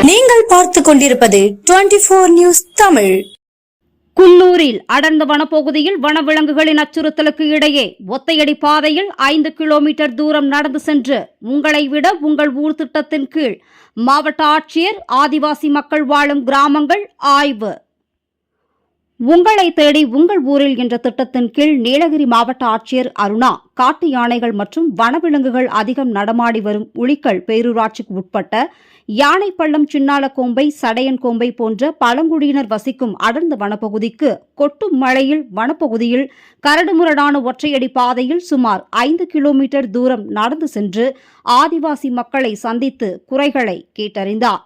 நீங்கள் பார்த்துக் கொண்டிருப்பது 24 நியூஸ் தமிழ். குன்னூரில் அடர்ந்த வனப்பகுதியில் வனவிலங்குகளின் அச்சுறுத்தலுக்கு இடையே ஒத்தையடி பாதையில் 5 கிலோமீட்டர் தூரம் நடந்து சென்று உங்களை விட உங்கள் ஊர் திட்டத்தின் கீழ் மாவட்ட ஆட்சியர் ஆதிவாசி மக்கள் வாழும் கிராமங்கள் ஆய்வு. உங்களை தேடி உங்கள் ஊரில் என்ற திட்டத்தின் கீழ் நீலகிரி மாவட்ட ஆட்சியர் அருணா காட்டு யானைகள் மற்றும் வனவிலங்குகள் அதிகம் நடமாடி வரும் உளிக்கல் பேரூராட்சிக்கு உட்பட்ட யானைப்பள்ளம், சின்னாலக்கோம்பை, சடையன்கோம்பை போன்ற பழங்குடியினர் வசிக்கும் அடர்ந்த வனப்பகுதிக்கு கொட்டும் மழையில் வனப்பகுதியில் கரடுமுரடான ஒற்றையடி பாதையில் சுமார் 5 கிலோமீட்டர் தூரம் நடந்து சென்று ஆதிவாசி மக்களை சந்தித்து குறைகளை கேட்டறிந்தார்.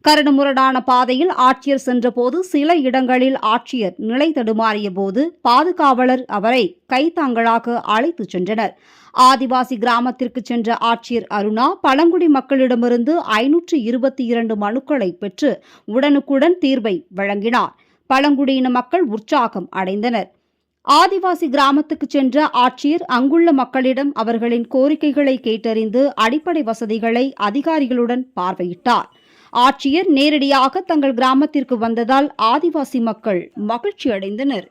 கரடுமுரடான பாதையில் ஆட்சியர் சென்றபோது சில இடங்களில் ஆட்சியர் நிலை தடுமாறிய போது பாதுகாவலர் அவரை கைத்தாங்களாக அழைத்துச் சென்றனர். ஆதிவாசி கிராமத்திற்கு சென்ற ஆட்சியர் அருணா பழங்குடி மக்களிடமிருந்து 522 மனுக்களை பெற்று உடனுக்குடன் தீர்வை வழங்கினார். பழங்குடியின மக்கள் உற்சாகம் அடைந்தனர். ஆதிவாசி கிராமத்துக்கு சென்ற ஆட்சியர் அங்குள்ள மக்களிடம் அவர்களின் கோரிக்கைகளை கேட்டறிந்து அடிப்படை வசதிகளை அதிகாரிகளுடன் பார்வையிட்டார். ஆட்சியர் நேரடியாக தங்கள் கிராமத்திற்கு வந்ததால் ஆதிவாசி மக்கள் மகிழ்ச்சி அடைந்தனர்.